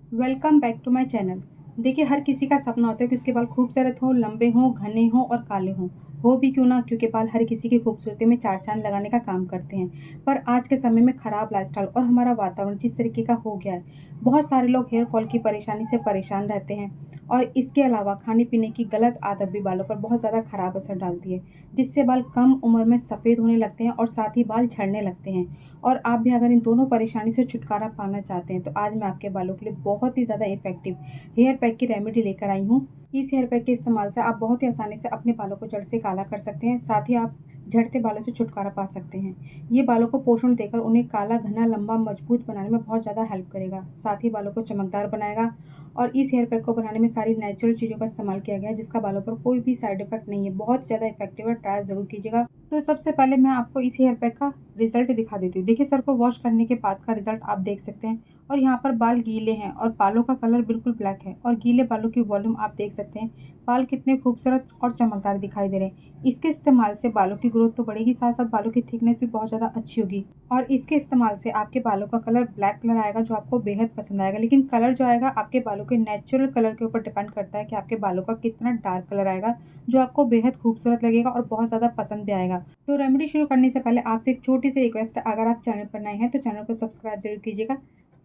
Welcome back to my channel. देखिए, हर किसी का सपना होता है कि उसके बाल खूबसूरत हों, लंबे हों, घने हों और काले हों। हो भी क्यों ना, क्योंकि बाल हर किसी की खूबसूरती में चार चाँद लगाने का काम करते हैं। पर आज के समय में खराब लाइफ़स्टाइल और हमारा वातावरण जिस तरीके का हो गया है, बहुत सारे लोग हेयर फॉल की परेशानी से परेशान रहते हैं। और इसके अलावा खाने-पीने की गलत आदत भी बालों पर बहुत ज़्यादा खराब असर डालती है, जिससे बाल कम उम्र में सफ़ेद होने लगते हैं और साथ ही बाल झड़ने लगते हैं। और आप भी अगर इन दोनों परेशानी से छुटकारा पाना चाहते हैं, तो आज मैं आपके बालों के लिए बहुत ही ज़्यादा इफ़ेक्टिव हेयर पैक की रेमेडी लेकर आई हूँ। इस हेयर पैक के इस्तेमाल से आप बहुत ही आसानी से अपने बालों को जड़ से काला कर सकते हैं, साथ ही आप झड़ते बालों से छुटकारा पा सकते हैं। ये बालों को पोषण देकर उन्हें काला, घना, लंबा, मजबूत बनाने में बहुत ज़्यादा हेल्प करेगा। साथ ही बालों को चमकदार बनाएगा। और इस हेयर पैक को बनाने में सारी नेचुरल चीज़ों का इस्तेमाल किया गया है, जिसका बालों पर कोई भी साइड इफ़ेक्ट नहीं है। बहुत ज़्यादा इफ़ेक्टिव है, ट्राई ज़रूर कीजिएगा। तो सबसे पहले मैं आपको इस हेयर पैक का रिज़ल्ट दिखा देती हूँ। देखिए, सर को वॉश करने के बाद का रिज़ल्ट आप देख सकते हैं। और यहाँ पर बाल गीले हैं और बालों का कलर बिल्कुल ब्लैक है और गीले बालों की वॉल्यूम आप देख सकते हैं। बाल कितने खूबसूरत और चमकदार दिखाई दे रहे हैं। इसके इस्तेमाल से बालों की ग्रोथ तो बढ़ेगी, साथ-साथ बालों की थिकनेस भी बहुत ज़्यादा अच्छी होगी। और इसके इस्तेमाल से आपके बालों का कलर ब्लैक कलर आएगा, जो आपको बेहद पसंद आएगा। लेकिन कलर जो आएगा आपके बालों के नेचुरल कलर के ऊपर डिपेंड करता है कि आपके बालों का कितना डार्क कलर आएगा, जो आपको बेहद खूबसूरत लगेगा और बहुत ज़्यादा पसंद भी आएगा। तो रेमेडी शुरू करने से पहले आपसे एक छोटी-सी रिक्वेस्ट है, अगर आप चैनल पर नए हैं तो चैनल को सब्सक्राइब ज़रूर कीजिएगा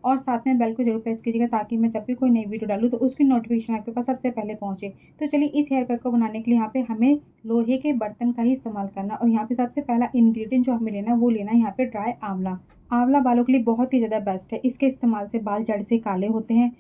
और साथ में बेल को ज़रूर प्रेस कीजिएगा, ताकि मैं जब भी कोई नई वीडियो डालूँ तो उसकी नोटिफिकेशन आपके पास सबसे पहले पहुँचे। तो चलिए, इस हेयर पैक को बनाने के लिए यहाँ पे हमें लोहे के बर्तन का ही इस्तेमाल करना है। और यहाँ पे सबसे पहला इंग्रेडिएंट जो हमें लेना है, वो लेना है यहाँ पे ड्राई आंवला। आंवला बालों के लिए बहुत ही ज़्यादा बेस्ट है। इसके इस्तेमाल से बाल जड़ से काले होते हैं,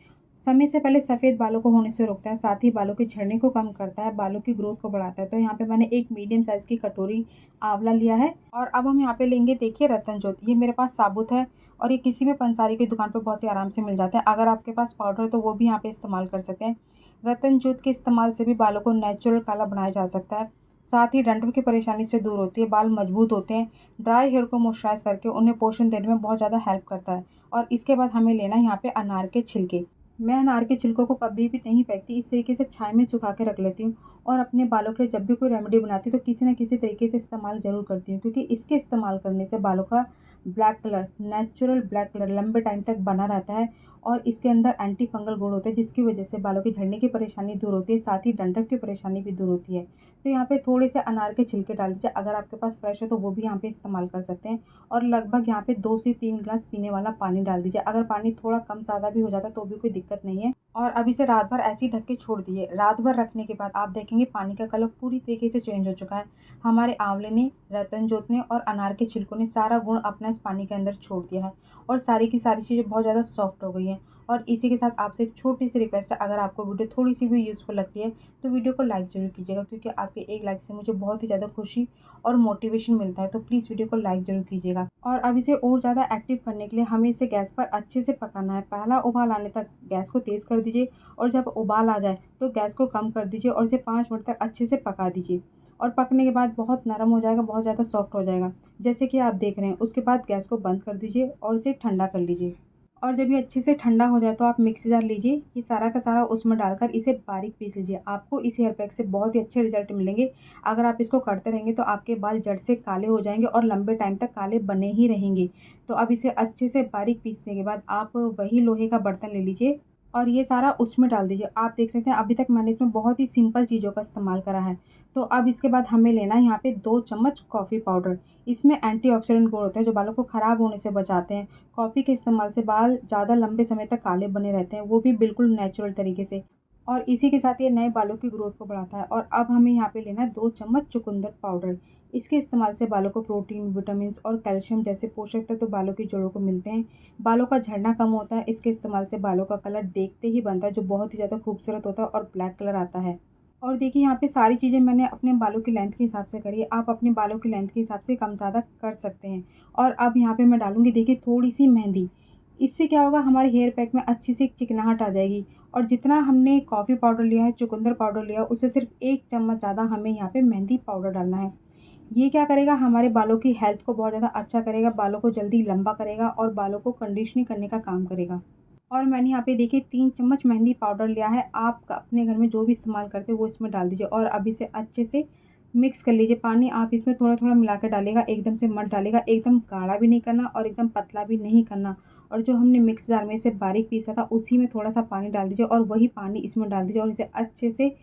समय से पहले सफ़ेद बालों को होने से रोकता है, साथ ही बालों के झड़ने को कम करता है, बालों की ग्रोथ को बढ़ाता है। तो यहाँ पे मैंने एक मीडियम साइज़ की कटोरी आंवला लिया है। और अब हम यहाँ पे लेंगे, देखिए, रतन ज्योति। ये मेरे पास साबुत है और ये किसी भी पंसारी की दुकान पे बहुत ही आराम से मिल जाते हैं। अगर आपके पास पाउडर है तो वो भी यहाँ पे इस्तेमाल कर सकते हैं। रतन ज्योत के इस्तेमाल से भी बालों को नेचुरल काला बनाया जा सकता है। साथ ही डंठल की परेशानी से दूर होती है, बाल मजबूत होते हैं। ड्राई हेयर को मॉइस्चराइज़ करके उन्हें पोषण देने में बहुत ज़्यादा हेल्प करता है। और इसके बाद हमें लेना है यहाँ पे अनार के छिलके। मैं अनार के छिलकों को कभी भी नहीं फेंकती, इस तरीके से छाया में सुखा के रख लेती हूँ। और अपने बालों के लिए जब भी कोई रेमेडी बनाती हूँ तो किसी न किसी तरीके से इस्तेमाल ज़रूर करती हूँ, क्योंकि इसके इस्तेमाल करने से बालों का black colour, natural black colour लंबे टाइम तक बना रहता है। और इसके अंदर एंटी फंगल गुण होते हैं, जिसकी वजह से बालों के झड़ने की परेशानी दूर होती है, साथ ही डंठल की परेशानी भी दूर होती है। तो यहाँ पे थोड़े से अनार के छिलके डाल दीजिए, अगर आपके पास फ्रेश है तो वो भी यहाँ पे इस्तेमाल कर सकते हैं। और लगभग यहाँ पे 2 से 3 ग्लास पीने वाला पानी डाल दीजिए। अगर पानी थोड़ा कम ज़्यादा भी हो जाता है तो भी कोई दिक्कत नहीं है। और अब इसे रात भर ऐसे ही ढक के छोड़ दिए। रात भर रखने के बाद आप देखेंगे पानी का कलर पूरी तरीके से चेंज हो चुका है। हमारे आंवले ने, रतन ज्योत ने और अनार के छिलकों ने सारा गुण अपना इस पानी के अंदर छोड़ दिया है। और सारी की सारी चीज़ें बहुत ज़्यादा सॉफ्ट हो गई हैं। और इसी के साथ आपसे एक छोटी-सी रिक्वेस्ट है, अगर आपको वीडियो थोड़ी-सी भी यूज़फुल लगती है तो वीडियो को लाइक ज़रूर कीजिएगा, क्योंकि आपके एक लाइक से मुझे बहुत ही ज़्यादा खुशी और मोटिवेशन मिलता है। तो प्लीज़ वीडियो को लाइक ज़रूर कीजिएगा। और अब इसे और ज़्यादा एक्टिव करने के लिए हमें इसे गैस पर अच्छे से पकाना है। पहला उबाल आने तक गैस को तेज़ कर दीजिए और जब उबाल आ जाए तो गैस को कम कर दीजिए और इसे 5 मिनट तक अच्छे से पका दीजिए। और पकने के बाद बहुत नरम हो जाएगा, बहुत ज़्यादा सॉफ्ट हो जाएगा, जैसे कि आप देख रहे हैं। उसके बाद गैस को बंद कर दीजिए और इसे ठंडा कर लीजिए। और जब ये अच्छे से ठंडा हो जाए तो आप मिक्सी जार लीजिए, ये सारा का सारा उसमें डालकर इसे बारीक पीस लीजिए। आपको इस हेयर पैक से बहुत ही अच्छे रिजल्ट मिलेंगे। अगर आप इसको करते रहेंगे तो आपके बाल जड़ से काले हो जाएंगे और लंबे टाइम तक काले बने ही रहेंगे। तो अब इसे अच्छे से बारीक पीसने के बाद आप वही लोहे का बर्तन ले लीजिए और ये सारा उसमें डाल दीजिए। आप देख सकते हैं अभी तक मैंने इसमें बहुत ही सिंपल चीज़ों का इस्तेमाल करा है। तो अब इसके बाद हमें लेना है यहाँ पे 2 चम्मच कॉफ़ी पाउडर। इसमें एंटीऑक्सीडेंट गुण होते हैं जो बालों को ख़राब होने से बचाते हैं। कॉफ़ी के इस्तेमाल से बाल ज़्यादा लंबे समय तक काले बने रहते हैं, वो भी बिल्कुल नेचुरल तरीके से। और इसी के साथ ये नए बालों की ग्रोथ को बढ़ाता है। और अब हमें यहाँ पे लेना है 2 चम्मच चुकंदर पाउडर। इसके इस्तेमाल से बालों को प्रोटीन, विटामिन्स और कैल्शियम जैसे पोषक तत्व बालों की जड़ों को मिलते हैं। बालों का झड़ना कम होता है। इसके इस्तेमाल से बालों का कलर देखते ही बनता है, जो बहुत ही ज़्यादा खूबसूरत होता है और ब्लैक कलर आता है। और देखिए, यहाँ पे सारी चीज़ें मैंने अपने बालों की लेंथ के हिसाब से करी है। आप अपने बालों की लेंथ के हिसाब से कम-ज़्यादा कर सकते हैं। और अब यहाँ पे मैं डालूँगी, देखिए, थोड़ी-सी मेहंदी। इससे क्या होगा, हमारे हेयर पैक में अच्छी सी चिकनाहट आ जाएगी। और जितना हमने कॉफ़ी पाउडर लिया है, चुकंदर पाउडर लिया है, उससे सिर्फ़ 1 चम्मच ज़्यादा हमें यहाँ पे मेहंदी पाउडर डालना है। ये क्या करेगा, हमारे बालों की हेल्थ को बहुत ज़्यादा अच्छा करेगा, बालों को जल्दी लंबा करेगा और बालों को कंडीशनिंग करने का काम करेगा। और मैंने यहाँ पे देखिए 3 चम्मच मेहंदी पाउडर लिया है। आप अपने घर में जो भी इस्तेमाल करते हैं वो इसमें डाल दीजिए और अब इसे अच्छे से मिक्स कर लीजिए। पानी आप इसमें थोड़ा-थोड़ा मिला के डालिएगा, एकदम से मत डालिएगा, एकदम गाढ़ा भी नहीं करना और एकदम पतला भी नहीं करना। और जो हमने मिक्स जार में से बारीक पीसा था, उसी में थोड़ा-सा पानी डाल दीजिए और वही पानी इसमें डाल दीजिए और इसे अच्छे से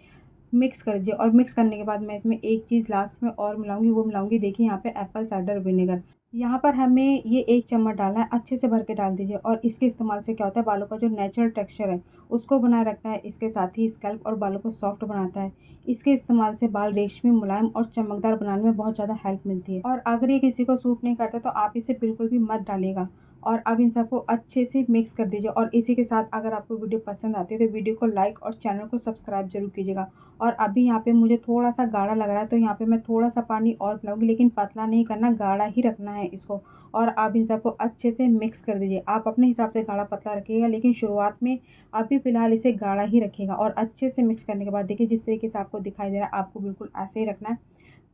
मिक्स कर दीजिए। और मिक्स करने के बाद मैं इसमें एक चीज़ लास्ट में और मिलाऊँगी, वो मिलाऊँगी, देखिए यहाँ पे एप्पल साइडर विनेगर। यहाँ पर हमें ये 1 चम्मच डालना है, अच्छे से भर के डाल दीजिए। और इसके इस्तेमाल से क्या होता है, बालों का जो नेचुरल टेक्सचर है, उसको बनाए रखता है। इसके साथ ही स्कैल्प और बालों को सॉफ्ट बनाता है। इसके इस्तेमाल से बाल रेशमी, मुलायम और चमकदार बनाने में बहुत ज़्यादा हेल्प मिलती है। और अगर ये किसी को सूट नहीं करता तो आप इसे बिल्कुल भी मत डालिएगा। और अब इन सबको अच्छे से मिक्स कर दीजिए। और इसी के साथ अगर आपको वीडियो पसंद आती है तो वीडियो को लाइक और चैनल को सब्सक्राइब ज़रूर कीजिएगा। और अभी यहाँ पे मुझे थोड़ा-सा गाढ़ा लग रहा है, तो यहाँ पे मैं थोड़ा-सा पानी और पिलाऊँगी, लेकिन पतला नहीं करना, गाढ़ा ही रखना है इसको। और आप इन सबको अच्छे से मिक्स कर दीजिए। आप अपने हिसाब से गाढ़ा पतला रखिएगा, लेकिन शुरुआत में अभी फ़िलहाल इसे गाढ़ा ही रखिएगा। और अच्छे से मिक्स करने के बाद देखिए जिस तरीके से आपको दिखाई दे रहा है, आपको बिल्कुल ऐसे ही रखना है,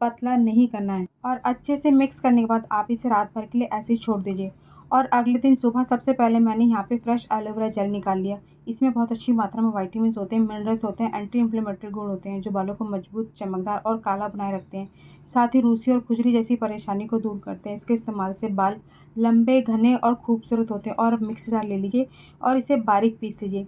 पतला नहीं करना है। और अच्छे से मिक्स करने के बाद आप इसे रात भर के लिए ऐसे ही छोड़ दीजिए। और अगले दिन सुबह सबसे पहले मैंने यहाँ पे फ्रेश एलोवेरा जेल निकाल लिया। इसमें बहुत अच्छी मात्रा में विटामिन्स होते हैं, मिनरल्स होते हैं, एंटी इन्फ्लेमेटरी गुण होते हैं, जो बालों को मजबूत, चमकदार और काला बनाए रखते हैं। साथ ही रूसी और खुजली जैसी परेशानी को दूर करते हैं। इसके इस्तेमाल से बाल लंबे, घने और खूबसूरत होते हैं। और अब मिक्सी जार ले लीजिए और इसे बारीक पीस लीजिए।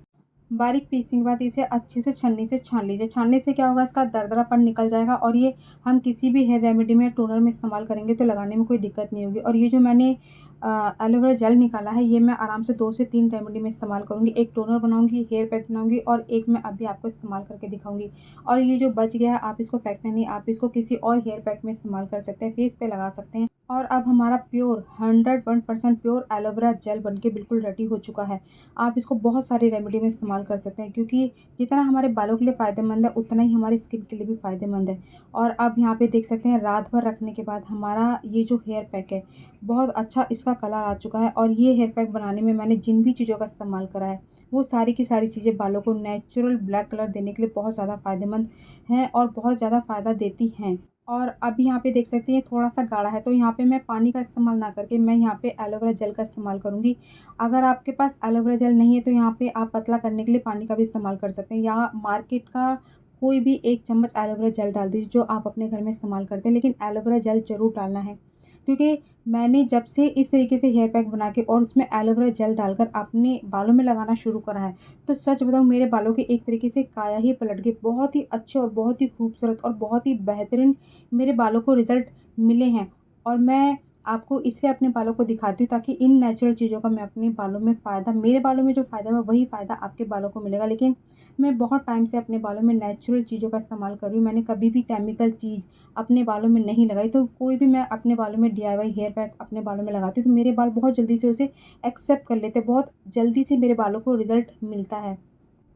बारीक पीसने के बाद इसे अच्छे से छन्नी से छान लीजिए। छानने से क्या होगा, इसका दरदरापन निकल जाएगा और ये हम किसी भी हेयर रेमेडी में, टोनर में इस्तेमाल करेंगे तो लगाने में कोई दिक्कत नहीं होगी। और ये जो मैंने एलोवेरा जेल निकाला है, ये मैं आराम से 2 से 3 रेमेडी में इस्तेमाल करूँगी। एक टोनर बनाऊँगी, हेयर पैक बनाऊँगी और एक मैं अभी आपको इस्तेमाल करके दिखाऊँगी। और ये जो बच गया है, आप इसको फेंकना नहीं, आप इसको किसी और हेयर पैक में इस्तेमाल कर सकते हैं, फेस पे लगा सकते हैं। और अब हमारा प्योर 101% प्योर एलोवेरा जेल बनके बिल्कुल रेडी हो चुका है। आप इसको बहुत सारी रेमेडी में इस्तेमाल कर सकते हैं, क्योंकि जितना हमारे बालों के लिए फ़ायदेमंद है, उतना ही हमारी स्किन के लिए भी फ़ायदेमंद है। और अब यहाँ पे देख सकते हैं, रात भर रखने के बाद हमारा ये जो हेयर पैक है, बहुत अच्छा इसका कलर आ चुका है। और ये हेयर पैक बनाने में मैंने जिन भी चीज़ों का इस्तेमाल करा है, वो सारी की सारी चीज़ें बालों को नेचुरल ब्लैक कलर देने के लिए बहुत ज़्यादा फ़ायदेमंद हैं और बहुत ज़्यादा फ़ायदा देती हैं। और अभी यहाँ पे देख सकते हैं, थोड़ा-सा गाढ़ा है, तो यहाँ पे मैं पानी का इस्तेमाल ना करके मैं यहाँ पे एलोवेरा जेल का इस्तेमाल करूँगी। अगर आपके पास एलोवेरा जेल नहीं है तो यहाँ पे आप पतला करने के लिए पानी का भी इस्तेमाल कर सकते हैं, या मार्केट का कोई भी 1 चम्मच एलोवेरा जेल डाल दीजिए, जो आप अपने घर में इस्तेमाल करते हैं। लेकिन एलोवेरा जेल ज़रूर डालना है, क्योंकि मैंने जब से इस तरीके से हेयर पैक बना के और उसमें एलोवेरा जेल डालकर अपने बालों में लगाना शुरू करा है, तो सच बताऊँ, मेरे बालों की एक तरीके से काया ही पलट गई। बहुत ही अच्छे और बहुत ही खूबसूरत और बहुत ही बेहतरीन मेरे बालों को रिज़ल्ट मिले हैं। और मैं आपको इसलिए अपने बालों को दिखाती हूँ, ताकि इन नेचुरल चीज़ों का मैं अपने बालों में फ़ायदा, मेरे बालों में जो फ़ायदा है वही फ़ायदा आपके बालों को मिलेगा। लेकिन मैं बहुत टाइम से अपने बालों में नेचुरल चीज़ों का इस्तेमाल कर रही हूँ। मैंने कभी भी केमिकल चीज़ अपने बालों में नहीं लगाई। तो कोई भी मैं अपने बालों में डीआईवाई हेयर पैक अपने बालों में लगाती हूँ, तो मेरे बाल बहुत जल्दी से उसे एक्सेप्ट कर लेते हैं, बहुत जल्दी से मेरे बालों को रिज़ल्ट मिलता है।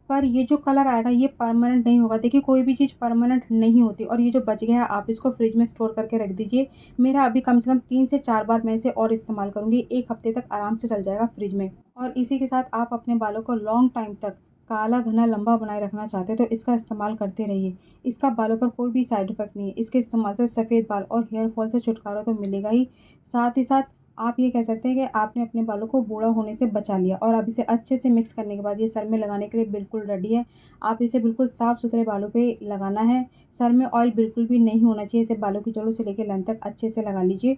पर ये जो कलर आएगा, ये परमानेंट नहीं होगा। देखिए, कोई भी चीज़ परमानेंट नहीं होती। और ये जो बच गया है, आप इसको फ्रिज में स्टोर करके रख दीजिए। मेरा अभी कम से कम 3 से 4 बार मैं इसे और इस्तेमाल करूँगी। 1 हफ्ते तक आराम से चल जाएगा फ्रिज में। और इसी के साथ आप अपने बालों को लॉन्ग टाइम तक काला, घना, लंबा बनाए रखना चाहते हैं, तो इसका इस्तेमाल करते रहिए। इसका बालों पर कोई भी साइड इफ़ेक्ट नहीं है। इसके इस्तेमाल से सफ़ेद बाल और हेयर फॉल से छुटकारा तो मिलेगा ही, साथ ही साथ आप ये कह सकते हैं कि आपने अपने बालों को बूढ़ा होने से बचा लिया। और अब इसे अच्छे से मिक्स करने के बाद ये सर में लगाने के लिए बिल्कुल रेडी है। आप इसे बिल्कुल साफ-सुथरे बालों पे लगाना है। सर में ऑयल बिल्कुल भी नहीं होना चाहिए। इसे बालों की जड़ों से लेकर लेंथ तक अच्छे से लगा लीजिए।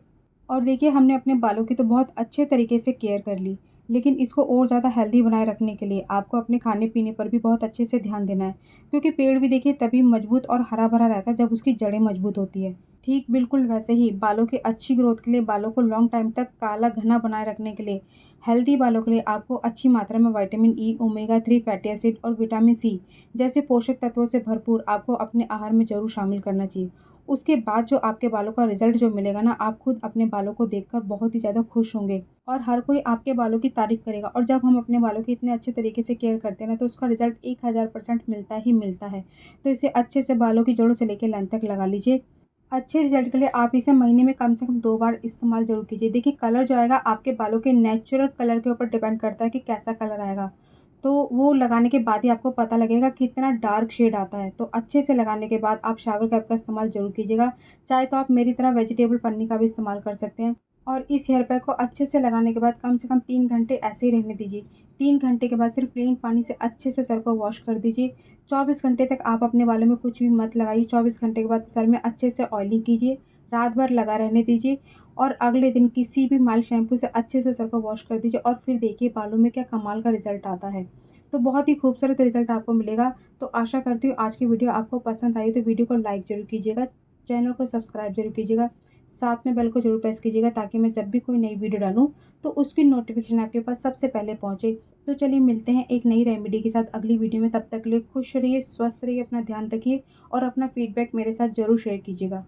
और देखिए, हमने अपने बालों की तो बहुत अच्छे तरीके से केयर कर ली, लेकिन इसको और ज़्यादा हेल्दी बनाए रखने के लिए आपको अपने खाने-पीने पर भी बहुत अच्छे से ध्यान देना है। क्योंकि पेड़ भी देखिए तभी मजबूत और हरा-भरा रहता है, जब उसकी जड़ें मजबूत होती है। ठीक बिल्कुल वैसे ही बालों की अच्छी ग्रोथ के लिए, बालों को लॉन्ग टाइम तक काला, घना बनाए रखने के लिए, हेल्दी बालों के लिए आपको अच्छी मात्रा में vitamin E, omega 3 fatty acid और विटामिन सी जैसे पोषक तत्वों से भरपूर आपको अपने आहार में ज़रूर शामिल करना चाहिए। उसके बाद जो आपके बालों का रिज़ल्ट जो मिलेगा ना, आप खुद अपने बालों को देखकर बहुत ही ज़्यादा खुश होंगे और हर कोई आपके बालों की तारीफ़ करेगा। और जब हम अपने बालों की इतने अच्छे तरीके से केयर करते हैं ना, तो उसका रिज़ल्ट 1000% मिलता ही मिलता है। तो इसे अच्छे से बालों की जड़ों से लेकर लेंथ तक लगा लीजिए। अच्छे रिज़ल्ट के लिए आप इसे महीने में कम से कम 2 बार इस्तेमाल ज़रूर कीजिए। देखिए, कलर जो आएगा आपके बालों के नेचुरल कलर के ऊपर डिपेंड करता है कि कैसा कलर आएगा। तो वो लगाने के बाद ही आपको पता लगेगा कि कितना डार्क शेड आता है। तो अच्छे से लगाने के बाद आप शावर कैप का इस्तेमाल ज़रूर कीजिएगा। चाहे तो आप मेरी तरह वेजिटेबल पन्नी का भी इस्तेमाल कर सकते हैं। और इस हेयर पैक को अच्छे से लगाने के बाद कम से कम 3 घंटे ऐसे ही रहने दीजिए। 3 घंटे के बाद सिर्फ प्लेन पानी से अच्छे से सर को वॉश कर दीजिए। 24 घंटे तक आप अपने बालों में कुछ भी मत लगाइए। 24 घंटे के बाद सर में अच्छे से ऑयलिंग कीजिए, रात भर लगा रहने दीजिए और अगले दिन किसी भी माइल्ड शैम्पू से अच्छे से सर को वॉश कर दीजिए और फिर देखिए बालों में क्या कमाल का रिज़ल्ट आता है। तो बहुत ही खूबसूरत रिज़ल्ट आपको मिलेगा। तो आशा करती हूँ आज की वीडियो आपको पसंद आई, तो वीडियो को लाइक ज़रूर कीजिएगा, चैनल को सब्सक्राइब ज़रूर कीजिएगा, साथ में बेल को ज़रूर प्रेस कीजिएगा ताकि मैं जब भी कोई नई वीडियो डालूँ तो उसकी नोटिफिकेशन आपके पास सबसे पहले पहुँचे। तो चलिए मिलते हैं एक नई रेमेडी के साथ अगली वीडियो में। तब तक के लिए खुश रहिए, स्वस्थ रहिए, अपना ध्यान रखिए और अपना फीडबैक मेरे साथ ज़रूर शेयर कीजिएगा।